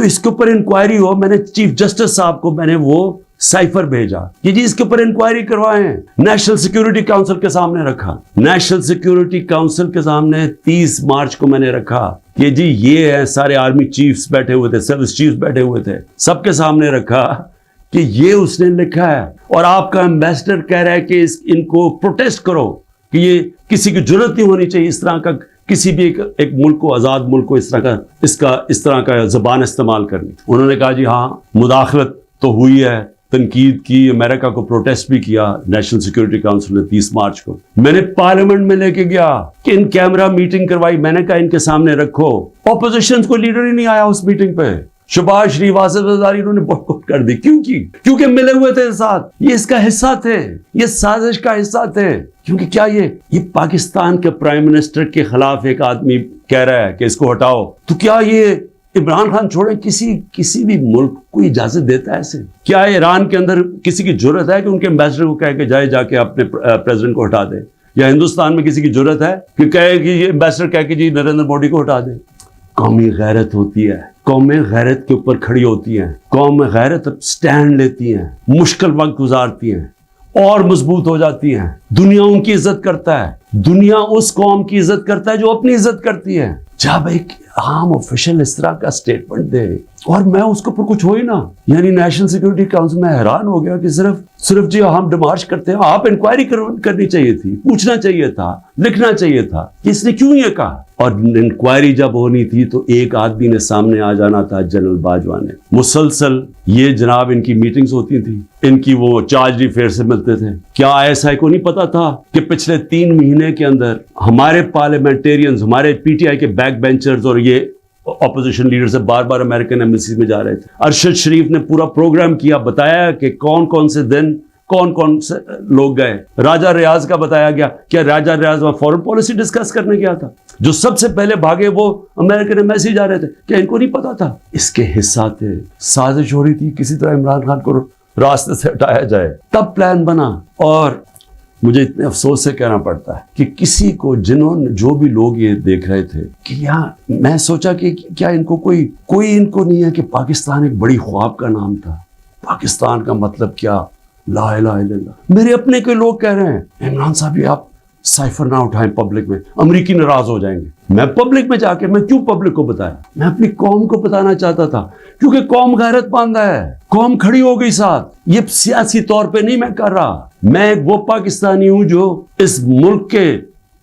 इसके ऊपर इंक्वायरी हो। मैंने चीफ जस्टिस साहब को मैंने वो साइफर भेजा कि जी इसके ऊपर इंक्वायरी करवाएं। नेशनल सिक्योरिटी काउंसिल के सामने रखा। नेशनल सिक्योरिटी काउंसिल के सामने 30 मार्च को मैंने रखा कि जी ये है, सारे आर्मी चीफ्स बैठे हुए थे, सर्विस चीफ्स बैठे हुए थे, सबके सामने रखा कि ये उसने लिखा है और आपका एम्बेसडर कह रहा है कि इनको प्रोटेस्ट करो कि ये किसी की जरूरत नहीं होनी चाहिए इस तरह का, किसी भी एक मुल्क को, आजाद मुल्क को इस तरह का जबान इस्तेमाल करनी। उन्होंने कहा जी हाँ, मुदाखलत तो हुई है, तनकीद की, अमेरिका को प्रोटेस्ट भी किया। नेशनल सिक्योरिटी काउंसिल ने 30 मार्च को मैंने पार्लियामेंट में लेके गया कि इन कैमरा मीटिंग करवाई। मैंने कहा इनके सामने रखो। ऑपोजिशन को लीडर ही नहीं आया उस मीटिंग पे। शहबाज शरीफ, आसिफ ज़रदारी उन्होंने बॉयकॉट कर दी। क्योंकि मिले हुए थे साथ, ये इसका हिस्सा थे, ये साजिश का हिस्सा थे। क्योंकि क्या ये पाकिस्तान के प्राइम मिनिस्टर के खिलाफ एक आदमी कह रहा है कि इसको हटाओ, तो क्या ये इमरान खान छोड़े किसी भी मुल्क को इजाजत देता है ऐसे? क्या ईरान के अंदर किसी की जरूरत है कि उनके एम्बेसडर को कह के जाके अपने प्रेसिडेंट को हटा दे? या हिंदुस्तान में किसी की जरूरत है कि कहे कि ये एम्बेसडर कह के जी नरेंद्र मोदी को हटा दे? कौमी गैरत होती है, कौमें गैरत के ऊपर खड़ी होती हैं, कौम गैरत स्टैंड लेती हैं, मुश्किल वक्त गुजारती हैं और मजबूत हो जाती हैं। दुनिया उनकी इज्जत करता है, दुनिया उस कौम की इज्जत करता है जो अपनी इज्जत करती है। जब एक आम ऑफिशियल इस तरह का स्टेटमेंट दे और मैं उसके ऊपर कुछ हो ही ना, यानी नेशनल सिक्योरिटी काउंसिल में हैरान हो गया कि सिर्फ जी हम डिमार्च करते हैं। आप इंक्वायरी करनी चाहिए थी, पूछना चाहिए था, लिखना चाहिए था इसने क्यों ये कहा। और इंक्वायरी जब होनी थी तो एक आदमी ने सामने आ जाना था, जनरल बाजवा ने। मुसलसल ये जनाब इनकी मीटिंग्स होती थी, इनकी वो चार्ज रिफेयर से मिलते थे। क्या ISI को नहीं पता था कि पिछले 3 महीने के अंदर हमारे पार्लियामेंटेरियंस, हमारे PTI के बैक बेंचर्स और ये ऑपोजिशन लीडर से बार अमेरिकन एम्बेसी में जा रहे थे। अरशद शरीफ ने पूरा प्रोग्राम किया, बताया कि कौन कौन से दिन कौन से लोग गए। राजा रियाज का बताया गया, क्या राजा रियाज वहां फॉरेन पॉलिसी डिस्कस करने गया था? जो सबसे पहले भागे वो अमेरिकन एम्बेसी जा रहे थे, क्या इनको नहीं पता था? इसके हिस्सा थे, साजिश हो रही थी किसी तरह इमरान खान को रास्ते से हटाया जाए, तब प्लान बना। और मुझे इतने अफसोस से कहना पड़ता है कि किसी को, जो भी लोग ये देख रहे थे कि यहाँ, मैं सोचा कि क्या इनको कोई इनको नहीं है कि पाकिस्तान एक बड़ी ख्वाब का नाम था। पाकिस्तान का मतलब क्या? ला इलाहा इल्लल्लाह। मेरे अपने के लोग कह रहे हैं इमरान साहब ये आप साइफर ना उठाएं पब्लिक में, अमरीकी नाराज हो जाएंगे। मैं पब्लिक में जाके मैं क्यों पब्लिक को बताया? मैं अपनी कौम को बताना चाहता था, क्योंकि कौम गैरतमंद है, कौम खड़ी हो गई साथ। ये सियासी तौर पे नहीं मैं कर रहा, मैं वो पाकिस्तानी हूं जो इस मुल्क के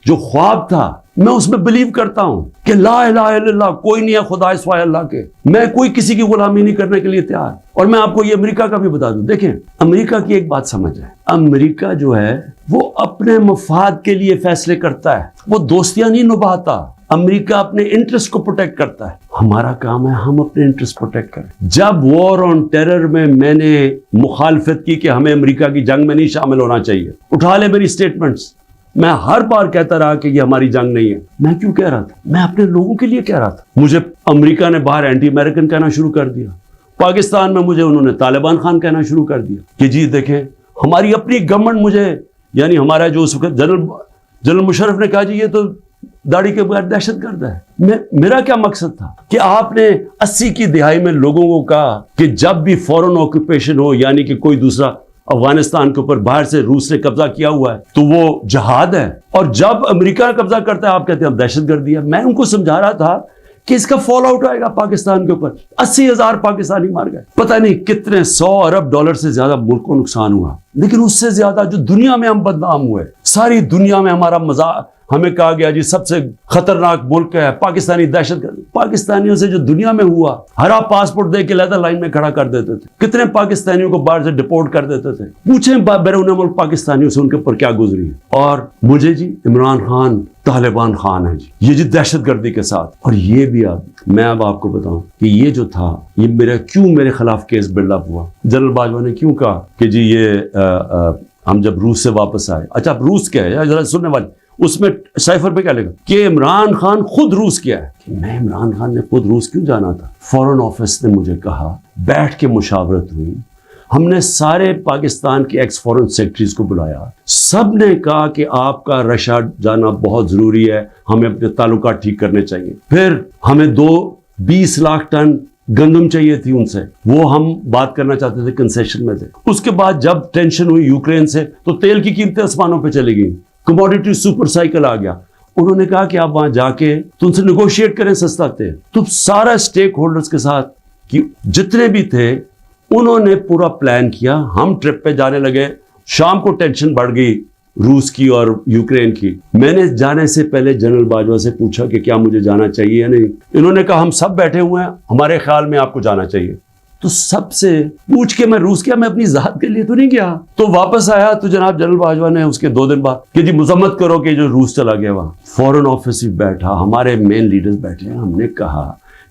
जो ख्वाब था मैं उसमें बिलीव करता हूं कि ला इलाहा इल्लल्लाह, कोई नहीं है खुदा सिवाय अल्लाह के। मैं कोई किसी की गुलामी नहीं करने के लिए तैयार। और मैं आपको ये अमेरिका का भी बता दूं, देखें अमेरिका की एक बात समझ है, अमेरिका जो है वो अपने मफाद के लिए फैसले करता है, वो दोस्तियां नहीं निभाता। अमेरिका अपने इंटरेस्ट को प्रोटेक्ट करता है। हमारा काम है हम अपने इंटरेस्ट प्रोटेक्ट करें। जब वॉर ऑन टेरर में मैंने मुखालफत की कि हमें अमेरिका की जंग में नहीं शामिल होना चाहिए, उठा ले मेरी स्टेटमेंट्स, मैं हर बार कहता रहा कि ये हमारी जंग नहीं है। मैं क्यों कह रहा था? मैं अपने लोगों के लिए कह रहा था। मुझे अमेरिका ने बाहर एंटी अमेरिकन कहना शुरू कर दिया, पाकिस्तान में मुझे उन्होंने तालिबान खान कहना शुरू कर दिया कि जी देखें हमारी अपनी गवर्नमेंट, मुझे यानी हमारा जो उस वक्त जनरल मुशर्रफ ने कहा जी ये तो दाढ़ी के बगैर दहशतगर्द है। मेरा क्या मकसद था कि आपने 80 की दिहाई में लोगों को कहा कि जब भी फॉरेन ऑक्यूपेशन हो, यानी कि कोई दूसरा अफगानिस्तान के ऊपर बाहर से रूस ने कब्जा किया हुआ है तो वो जहाद है, और जब अमेरिका कब्जा करता है आप कहते हैं दहशतगर्दी है। मैं उनको समझा रहा था कि इसका फॉल आउट आएगा पाकिस्तान के ऊपर। 80,000 पाकिस्तानी मार गए, पता नहीं कितने 100 अरब डॉलर से ज्यादा मुल्क को नुकसान हुआ। लेकिन उससे ज्यादा जो दुनिया में हम बदनाम हुए, सारी दुनिया में हमारा मजाक, हमें कहा गया जी सबसे खतरनाक मुल्क है पाकिस्तानी दहशतगर्द। पाकिस्तानियों से जो दुनिया में हुआ, हरा पासपोर्ट दे के लेदर लाइन में खड़ा कर देते थे, कितने पाकिस्तानियों को बाहर से डिपोर्ट कर देते थे। पूछें बैरून मुल्क पाकिस्तानियों से उनके ऊपर क्या गुजरी है। और मुझे जी इमरान खान तालिबान खान है जी, ये जी दहशतगर्दी के साथ। और ये भी मैं अब आपको बताऊं कि ये जो था, ये मेरे खिलाफ केस बिल्डअप हुआ। जनरल बाजवा ने क्यों कहा कि जी ये हम जब रूस से वापस आए, अच्छा अब रूस क्या है जरा सुनने वाले, उसमें साइफर पे क्या लिखा कि इमरान खान खुद रूस गया है। मैं इमरान खान ने खुद रूस क्यों जाना था? फॉरेन ऑफिस ने मुझे कहा, बैठ के मुशावरत हुई, हमने सारे पाकिस्तान के एक्स फॉरेन सेक्रेटरीज को बुलाया, सब ने कहा कि आपका रशिया जाना बहुत जरूरी है, हमें अपने ताल्लुकात ठीक करने चाहिए। फिर हमें 20 लाख टन गंदम चाहिए थी उनसे, वो हम बात करना चाहते थे, कंसेशन में थे। उसके बाद जब टेंशन हुई यूक्रेन से तो तेल की कीमतें आसमानों पे चली गई, कमोडिटी सुपर साइकिल आ गया। उन्होंने कहा कि आप वहां जाके तो उनसे नेगोशिएट करें सस्ता तेल। तो सारा स्टेक होल्डर्स के साथ कि जितने भी थे उन्होंने पूरा प्लान किया। हम ट्रिप पे जाने लगे, शाम को टेंशन बढ़ गई रूस की और यूक्रेन की। मैंने जाने से पहले जनरल बाजवा से पूछा कि क्या मुझे जाना चाहिए या नहीं। इन्होंने कहा हम सब बैठे हुए हैं, हमारे ख्याल में आपको जाना चाहिए। तो सबसे पूछ के मैं रूस गया, मैं अपनी जात के लिए तो नहीं गया। तो वापस आया तो जनाब जनरल बाजवा ने उसके 2 दिन बाद कि जी मजम्मत करो कि जो रूस चला गया। वहां फॉरेन ऑफिस बैठा, हमारे मेन लीडर्स बैठे हैं। हमने कहा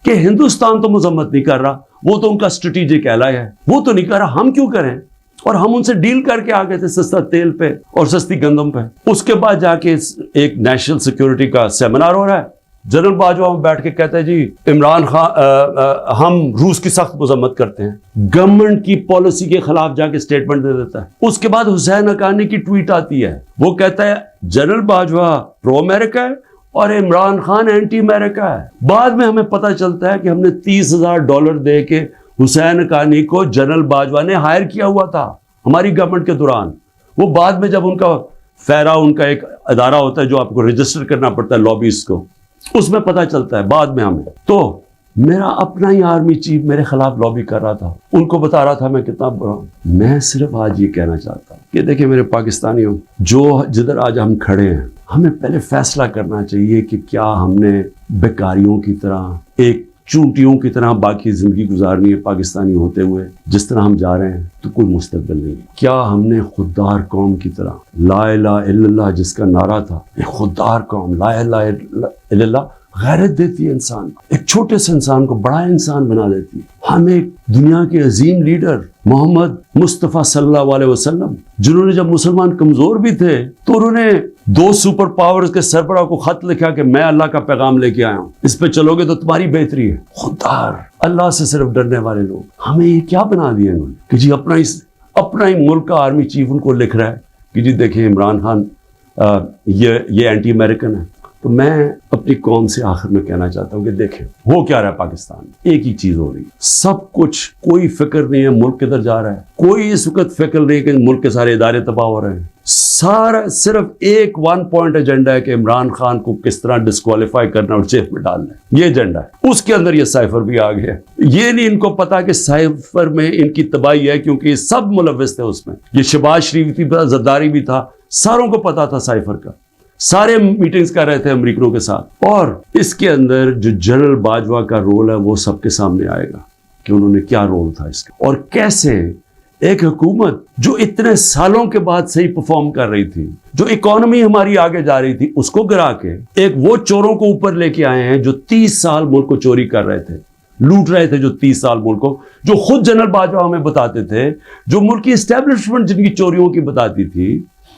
कि हिंदुस्तान तो मजम्मत नहीं कर रहा, वो तो उनका स्ट्रेटेजिक एलाय है, वो तो नहीं कर रहा, हम क्यों करें। और हम उनसे डील करके आ गए थे सस्ता तेल पे और सस्ती गंदम पे। उसके बाद जाके एक नेशनल सिक्योरिटी का सेमिनार हो रहा है, जनरल बाजवा में बैठ के कहता है जी इमरान खान हम रूस की सख्त मजम्मत करते हैं। गवर्नमेंट की पॉलिसी के खिलाफ जाके स्टेटमेंट दे देता है। उसके बाद हुसैन हक्कानी की ट्वीट आती है, वो कहता है जनरल बाजवा प्रो अमेरिका है और इमरान खान एंटी अमेरिका है। बाद में हमें पता चलता है कि हमने $30,000 दे के हुसैन हक्कानी को जनरल बाजवा ने हायर किया हुआ था हमारी गवर्नमेंट के दौरान। वो बाद में जब उनका फेरा, उनका एक अदारा होता है जो आपको रजिस्टर करना पड़ता है लॉबीज को, उसमें पता चलता है बाद में हमें। तो मेरा अपना ही आर्मी चीफ मेरे खिलाफ लॉबी कर रहा था, उनको बता रहा था मैं कितना बुरा हूं। मैं सिर्फ आज ये कहना चाहता हूं कि देखिए मेरे पाकिस्तानियों, जो जिधर आज हम खड़े हैं, हमें पहले फैसला करना चाहिए कि क्या हमने बेकारियों की तरह, एक चूंटियों की तरह बाकी जिंदगी गुजारनी है पाकिस्तानी होते हुए। जिस तरह हम जा रहे हैं तो कोई मुस्तकबिल नहीं है। क्या हमने खुददार कौम की तरह, ला इलाहा इल्लल्लाह जिसका नारा था, एक खुददार कौम, ला इलाहा इल्लल्लाह गैरत देती है इंसान को, एक छोटे से इंसान को बड़ा इंसान बना देती है। हम एक दुनिया के अजीम लीडर मोहम्मद मुस्तफ़ा सल्लल्लाहु अलैहि वसल्लम, जिन्होंने जब मुसलमान कमजोर भी थे तो उन्होंने 2 सुपर पावर्स के सरबराह को खत लिखा कि मैं अल्लाह का पैगाम लेके आया हूँ, इस पे चलोगे तो तुम्हारी बेहतरी है। खुददार, अल्लाह से सिर्फ डरने वाले लोग, हमें ये क्या बना दिया इन्होंने कि जी अपना ही मुल्क का आर्मी चीफ उनको लिख रहा है कि जी देखिए इमरान खान ये एंटी अमेरिकन है। तो मैं अपनी कौम से आखिर में कहना चाहता हूँ कि देखें हो क्या रहा है पाकिस्तान में, एक ही चीज हो रही है, सब कुछ, कोई फिक्र नहीं है मुल्क किधर जा रहा है, कोई इस वक्त फिक्र नहीं है कि मुल्क के सारे इदारे तबाह हो रहे हैं। सारा सिर्फ एक 1 पॉइंट एजेंडा है कि इमरान खान को किस तरह डिस्क्वालीफाई करना और जेल में डालना है, ये एजेंडा है। उसके अंदर ये साइफर भी आ गया। ये नहीं इनको पता कि साइफर में इनकी तबाही है, क्योंकि सब मुलव्विस थे उसमें। ये शहबाज शरीफ थी, जरदारी भी था, सारों को पता था साइफर का, सारे मीटिंग्स कर रहे थे अमेरिकनों के साथ। और इसके अंदर जो जनरल बाजवा का रोल है वो सबके सामने आएगा कि उन्होंने क्या रोल था इसका, और कैसे एक हुकूमत जो इतने सालों के बाद सही परफॉर्म कर रही थी, जो इकोनॉमी हमारी आगे जा रही थी, उसको गिरा के एक वो चोरों को ऊपर लेके आए हैं जो 30 साल मुल्क को चोरी कर रहे थे, लूट रहे थे, जो 30 साल मुल्क को, जो खुद जनरल बाजवा हमें बताते थे, जो मुल्क की एस्टेब्लिशमेंट जिनकी चोरियों की बताती थी,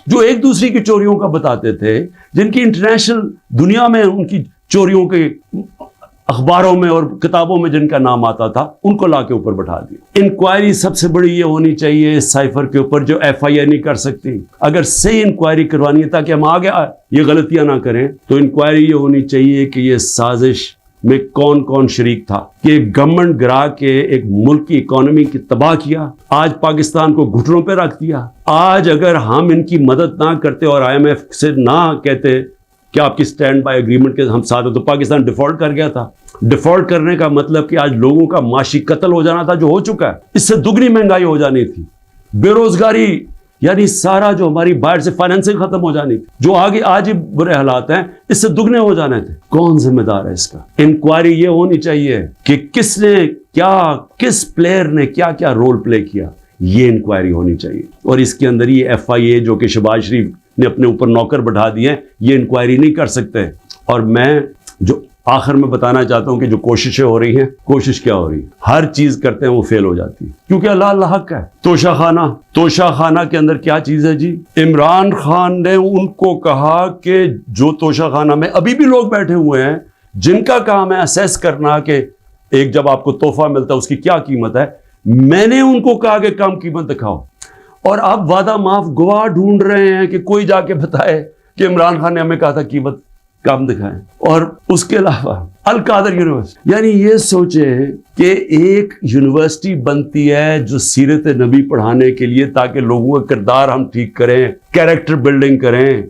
जो एक दूसरी की चोरियों का बताते थे, जिनकी इंटरनेशनल दुनिया में उनकी चोरियों के अखबारों में और किताबों में जिनका नाम आता था, उनको लाके ऊपर बैठा दिया। इंक्वायरी सबसे बड़ी ये होनी चाहिए साइफर के ऊपर, जो FIA नहीं कर सकती। अगर सही इंक्वायरी करवानी है ताकि हम आगे ये गलतियां ना करें, तो इंक्वायरी ये होनी चाहिए कि ये साजिश में कौन कौन शरीक था, कि गवर्नमेंट गिरा के एक मुल्क की इकोनॉमी की तबाह किया, आज पाकिस्तान को घुटनों पे रख दिया। आज अगर हम इनकी मदद ना करते और IMF से ना कहते कि आपकी स्टैंड बाय एग्रीमेंट के हम साथ हो, तो पाकिस्तान डिफॉल्ट कर गया था। डिफॉल्ट करने का मतलब कि आज लोगों का माशी कत्ल हो जाना था, जो हो चुका है। इससे दुगनी महंगाई हो जानी थी, बेरोजगारी यानी सारा जो हमारी बाहर से फाइनेंसिंग खत्म हो जानी थी, जो आगे आज ही बुरे हालात हैं, इससे दुगने हो जाने थे। कौन जिम्मेदार है इसका? इंक्वायरी ये होनी चाहिए कि किसने क्या, किस प्लेयर ने क्या क्या रोल प्ले किया, ये इंक्वायरी होनी चाहिए। और इसके अंदर ये FIA जो कि शहबाज शरीफ ने अपने ऊपर नौकर बैठा दिए, ये इंक्वायरी नहीं कर सकते। और मैं जो आखिर में बताना चाहता हूं कि जो कोशिशें हो रही हैं, कोशिश क्या हो रही है, हर चीज करते हैं वो फेल हो जाती है, क्योंकि अल्लाह हक है। तोशा खाना के अंदर क्या चीज है जी? इमरान खान ने उनको कहा कि जो तोशा खाना में अभी भी लोग बैठे हुए हैं, जिनका काम है असेस करना कि एक जब आपको तोहफा मिलता है उसकी क्या कीमत है, मैंने उनको कहा कि कम कीमत दिखाओ। और अब वादा माफ गवाह ढूंढ रहे हैं कि कोई जाके बताए कि इमरान खान ने हमें कहा था कीमत काम दिखाएं। और उसके अलावा अल कादर यूनिवर्सिटी, यानी ये सोचें कि एक यूनिवर्सिटी बनती है जो सीरत नबी पढ़ाने के लिए, ताकि लोगों का किरदार हम ठीक करें, कैरेक्टर बिल्डिंग करें,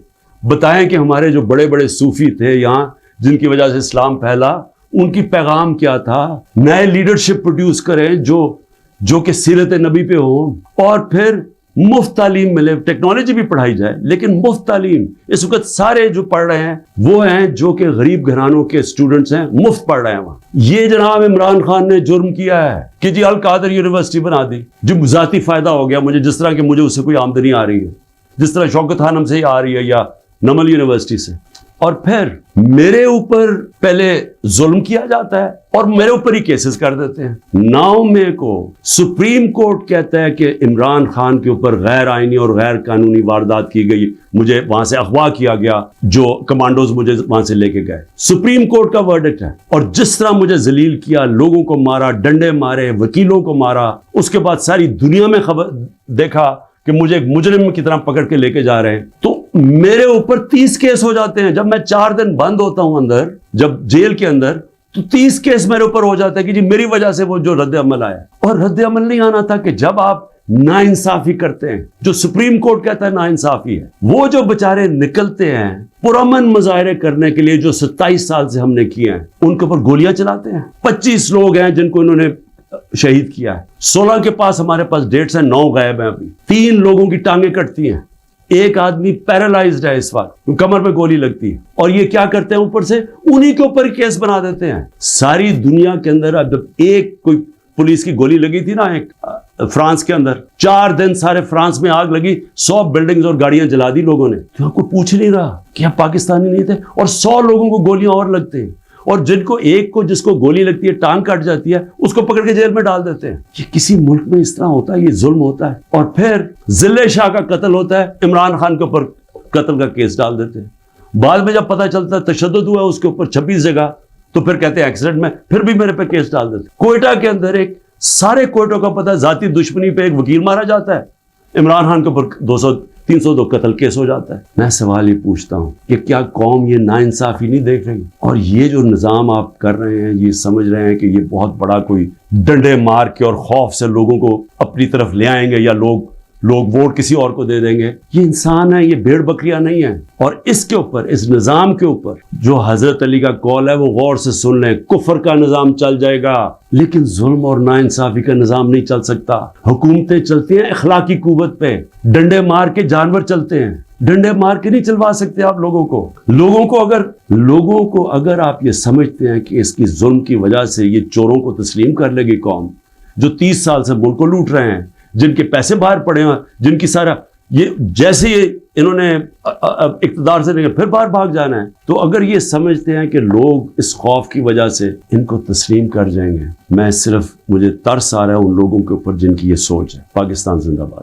बताएं कि हमारे जो बड़े बड़े सूफी थे यहाँ जिनकी वजह से इस्लाम फैला, उनकी पैगाम क्या था, नए लीडरशिप प्रोड्यूस करें जो कि सीरत नबी पे हो, और फिर मुफ्त तालीम मिले, टेक्नोलॉजी भी पढ़ाई जाए लेकिन मुफ्त तालीम। इस वक्त सारे जो पढ़ रहे हैं वो हैं जो कि गरीब घरानों के स्टूडेंट्स हैं, मुफ्त पढ़ रहे हैं वहां। ये जनाब इमरान खान ने जुर्म किया है कि जी अल कादर यूनिवर्सिटी बना दी, जो जाती फायदा हो गया मुझे, जिस तरह कि मुझे उससे कोई आमदनी आ रही है, जिस तरह शौकत खानम से ही आ रही है या नमल यूनिवर्सिटी से। और फिर मेरे ऊपर पहले जुल्म किया जाता है और मेरे ऊपर ही केसेस कर देते हैं। नाउ मेरे को सुप्रीम कोर्ट कहता है कि इमरान खान के ऊपर गैर आईनी और गैर कानूनी वारदात की गई, मुझे वहां से अगवा किया गया, जो कमांडोज मुझे वहां से लेके गए। सुप्रीम कोर्ट का वर्डिक्ट है। और जिस तरह मुझे जलील किया, लोगों को मारा, डंडे मारे, वकीलों को मारा, उसके बाद सारी दुनिया में खबर देखा कि मुझे एक मुजरिम की तरह पकड़ के लेके जा रहे हैं, तो मेरे ऊपर 30 केस हो जाते हैं। जब मैं 4 दिन बंद होता हूं अंदर, जब जेल के अंदर, तो 30 केस मेरे ऊपर हो जाता है कि जी मेरी वजह से वो जो रद्द अमल आया। और रद्द अमल नहीं आना था कि जब आप नाइंसाफी करते हैं, जो सुप्रीम कोर्ट कहता है नाइंसाफी है, वो जो बेचारे निकलते हैं पुरअमन मुजाहरे करने के लिए, जो 27 साल से हमने किए हैं, उनके ऊपर गोलियां चलाते हैं। 25 लोग हैं जिनको इन्होंने शहीद किया है, 16 के पास हमारे पास डेट्स हैं, 9 गायब हैं अभी। 3 लोगों की टांगें कटती हैं, एक आदमी पैरालाइज्ड है इस वक्त, कमर पे गोली लगती है। और ये क्या करते हैं, ऊपर से उन्हीं के ऊपर केस बना देते हैं। सारी दुनिया के अंदर अब एक कोई पुलिस की गोली लगी थी ना, एक फ्रांस के अंदर, 4 दिन सारे फ्रांस में आग लगी, 100 बिल्डिंग्स और गाड़ियां जला दी लोगों ने। तो आपको पूछ नहीं रहा कि आप पाकिस्तानी नहीं थे, और 100 लोगों को गोलियां और लगते हैं, और जिसको गोली लगती है, टांग कट जाती है, उसको पकड़ के जेल में डाल देते हैं। ये किसी मुल्क में इस तरह होता है? ये जुल्म होता है। और फिर जिले शाह का कत्ल होता है, इमरान खान के ऊपर कत्ल का केस डाल देते हैं। बाद में जब पता चलता है तशद्दुद हुआ उसके ऊपर 26 जगह, तो फिर कहते हैं एक्सीडेंट में, फिर भी मेरे पे केस डाल देते। कोयटा के अंदर एक सारे कोयटों का पता है, जाती दुश्मनी पे एक वकील मारा जाता है, इमरान खान के ऊपर 302 कत्ल केस हो जाता है। मैं सवाल ये पूछता हूं कि क्या कौम ये नाइंसाफी नहीं देख रही? और ये जो निजाम आप कर रहे हैं, ये समझ रहे हैं कि ये बहुत बड़ा कोई डंडे मार के और खौफ से लोगों को अपनी तरफ ले आएंगे, या लोग वोट किसी और को दे देंगे। ये इंसान है, ये भेड़ बकरियां नहीं है। और इसके ऊपर, इस निजाम के ऊपर जो हजरत अली का कौल है वो गौर से सुन लें। कुफर का निजाम चल जाएगा लेकिन जुल्म और नाइंसाफी का निजाम नहीं चल सकता। हुकूमतें चलती हैं इखलाकी कुव्वत पे, डंडे मार के जानवर चलते हैं, डंडे मार के नहीं चलवा सकते आप लोगों को अगर आप ये समझते हैं कि इसकी जुल्म की वजह से ये चोरों को तस्लीम कर लेगी कौम, जो 30 साल से मुल्क को लूट रहे हैं, जिनके पैसे बाहर पड़े हैं, जिनकी सारा ये जैसे ये इन्होंने इक़्तिदार से फिर बाहर भाग जाना है, तो अगर ये समझते हैं कि लोग इस खौफ की वजह से इनको तस्लीम कर जाएंगे, मुझे तरस आ रहा है उन लोगों के ऊपर जिनकी ये सोच है। पाकिस्तान जिंदाबाद।